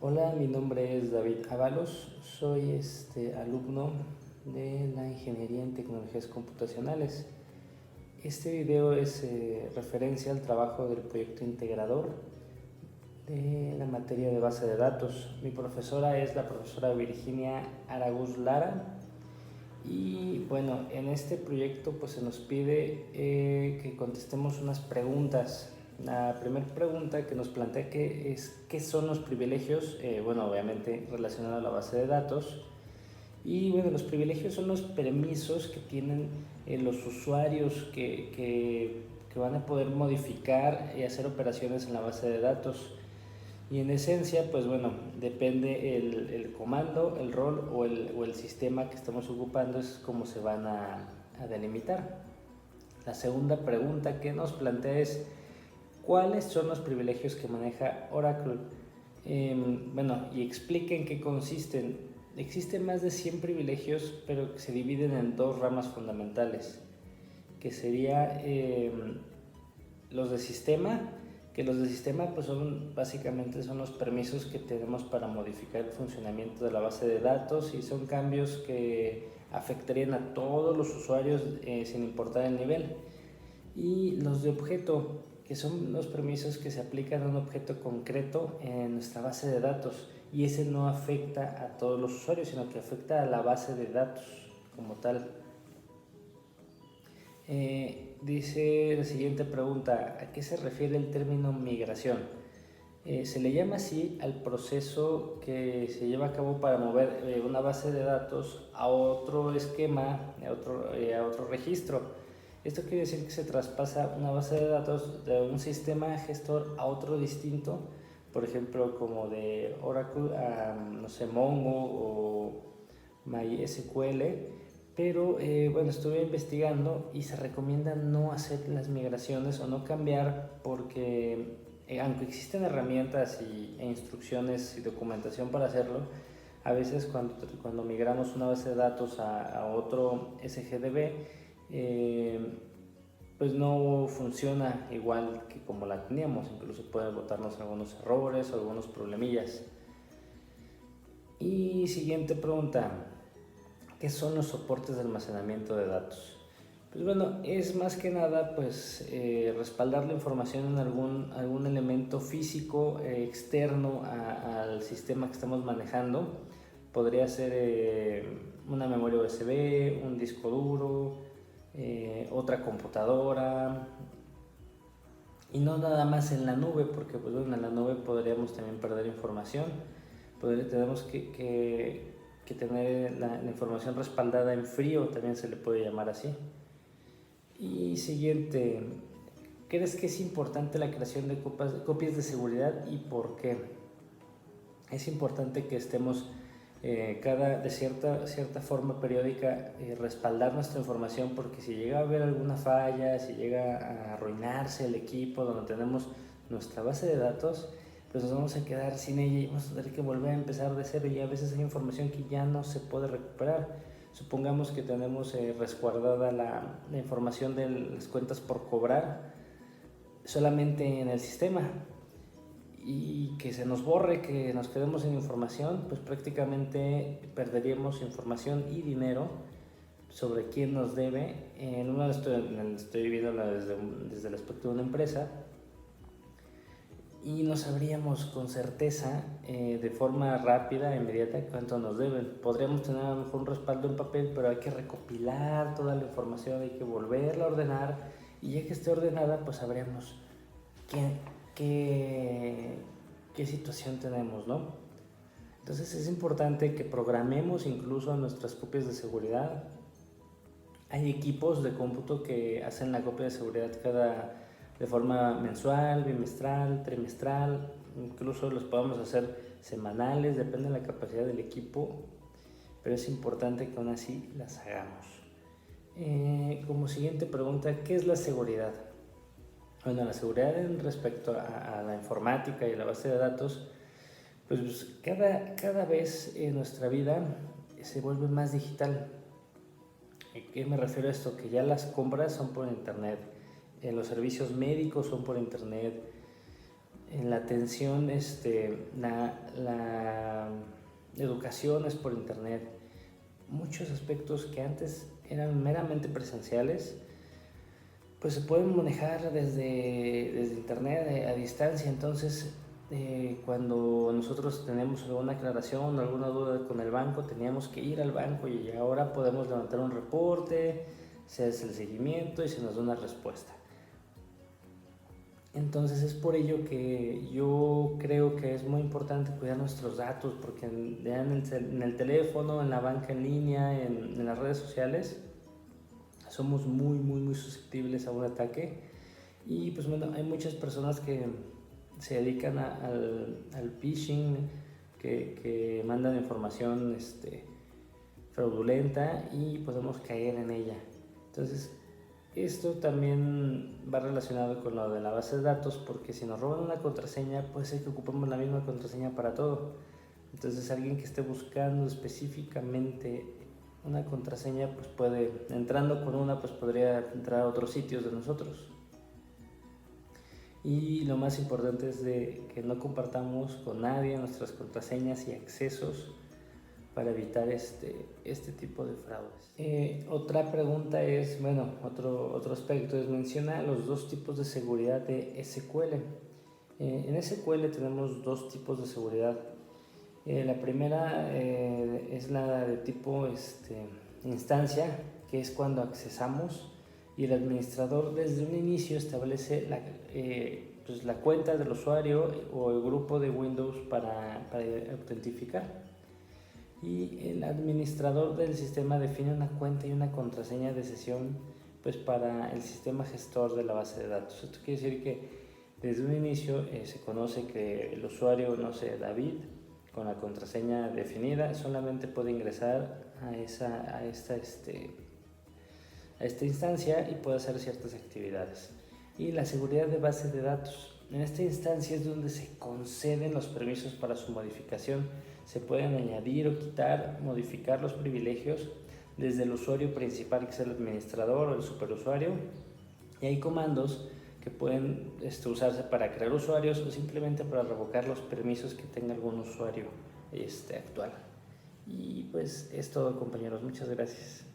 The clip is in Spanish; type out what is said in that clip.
Hola, mi nombre es David Ábalos, soy alumno de la Ingeniería en Tecnologías Computacionales. Este video es referencia al trabajo del proyecto integrador de la materia de base de datos. Mi profesora es la profesora Virginia Araguz Lara y bueno, en este proyecto pues se nos pide que contestemos unas preguntas. La primera pregunta que nos plantea es ¿qué son los privilegios? Bueno, obviamente relacionado a la base de datos. Y bueno, los privilegios son los permisos que tienen los usuarios que van a poder modificar y hacer operaciones en la base de datos. Y en esencia, pues bueno, depende el comando, el rol o el sistema que estamos ocupando, es como se van a delimitar. La segunda pregunta que nos plantea es ¿cuáles son los privilegios que maneja Oracle? Bueno, y explica en qué consisten. Existen más de 100 privilegios, pero que se dividen en dos ramas fundamentales, que sería los de sistema, que los de sistema pues básicamente son los permisos que tenemos para modificar el funcionamiento de la base de datos y son cambios que afectarían a todos los usuarios sin importar el nivel. Y los de objeto, que son los permisos que se aplican a un objeto concreto en nuestra base de datos, y ese no afecta a todos los usuarios, sino que afecta a la base de datos como tal. Dice la siguiente pregunta, ¿a qué se refiere el término migración? Se le llama así al proceso que se lleva a cabo para mover una base de datos a otro esquema, a otro registro. Esto quiere decir que se traspasa una base de datos de un sistema gestor a otro distinto, por ejemplo, como de Oracle a, no sé, Mongo o MySQL. Pero bueno, estuve investigando y se recomienda no hacer las migraciones o no cambiar porque aunque existen herramientas e instrucciones y documentación para hacerlo, a veces cuando migramos una base de datos a otro SGDB, pues no funciona igual que como la teníamos, incluso puede botarnos algunos errores o algunos problemillas. Y siguiente pregunta, ¿qué son los soportes de almacenamiento de datos? Pues bueno, es más que nada pues respaldar la información en algún elemento físico externo al sistema que estamos manejando. Podría ser una memoria USB, un disco duro, otra computadora, y no nada más en la nube, porque pues bueno, en la nube podríamos también perder información. Tenemos que tener la información respaldada en frío, también se le puede llamar así. Y siguiente, ¿crees que es importante la creación de copias de seguridad y por qué? Es importante que estemos de cierta forma periódica respaldar nuestra información, porque si llega a haber alguna falla, si llega a arruinarse el equipo donde tenemos nuestra base de datos, pues nos vamos a quedar sin ella y vamos a tener que volver a empezar de cero, y a veces hay información que ya no se puede recuperar. Supongamos que tenemos resguardada la información de las cuentas por cobrar solamente en el sistema, y que se nos borre, que nos quedemos sin información, pues prácticamente perderíamos información y dinero sobre quién nos debe. Estoy viendo desde el aspecto de una empresa, y no sabríamos con certeza de forma rápida, inmediata, cuánto nos deben. Podríamos tener a lo mejor un respaldo en papel, pero hay que recopilar toda la información, hay que volverla a ordenar, y ya que esté ordenada pues sabremos qué situación tenemos, ¿no? Entonces es importante que programemos incluso nuestras copias de seguridad. Hay equipos de cómputo que hacen la copia de seguridad de forma mensual, bimestral, trimestral, incluso los podemos hacer semanales, depende de la capacidad del equipo, pero es importante que aún así las hagamos. Como siguiente pregunta, ¿qué es la seguridad? Bueno, la seguridad en respecto a la informática y la base de datos, pues cada vez nuestra vida se vuelve más digital. ¿Qué me refiero a esto? Que ya las compras son por internet, los servicios médicos son por internet, en la atención, la educación es por internet. Muchos aspectos que antes eran meramente presenciales, pues se pueden manejar desde internet a distancia. Entonces, cuando nosotros tenemos alguna aclaración o alguna duda con el banco, teníamos que ir al banco, y ahora podemos levantar un reporte, se hace el seguimiento y se nos da una respuesta. Entonces es por ello que yo creo que es muy importante cuidar nuestros datos, porque ya en el teléfono, en la banca en línea, en las redes sociales, somos muy susceptibles a un ataque. Y pues bueno, hay muchas personas que se dedican al phishing, que mandan información fraudulenta, y podemos caer en ella. Entonces, esto también va relacionado con lo de la base de datos, porque si nos roban una contraseña, puede ser que ocupemos la misma contraseña para todo. Entonces, alguien que esté buscando específicamente una contraseña, pues entrando con una, pues podría entrar a otros sitios de nosotros. Y lo más importante es de que no compartamos con nadie nuestras contraseñas y accesos para evitar este tipo de fraudes. Otra pregunta es, bueno, otro aspecto es, menciona los dos tipos de seguridad de SQL. En SQL tenemos dos tipos de seguridad. La primera es la de tipo instancia, que es cuando accesamos y el administrador desde un inicio establece la cuenta del usuario o el grupo de Windows para autentificar. Y el administrador del sistema define una cuenta y una contraseña de sesión, pues para el sistema gestor de la base de datos. Esto quiere decir que desde un inicio se conoce que el usuario, no sé, David, con la contraseña definida, solamente puede ingresar a esta instancia y puede hacer ciertas actividades. Y la seguridad de base de datos. En esta instancia es donde se conceden los permisos para su modificación. Se pueden añadir o quitar, modificar los privilegios desde el usuario principal, que es el administrador o el superusuario. Y hay comandos que pueden usarse para crear usuarios o simplemente para revocar los permisos que tenga algún usuario actual. Y pues es todo, compañeros. Muchas gracias.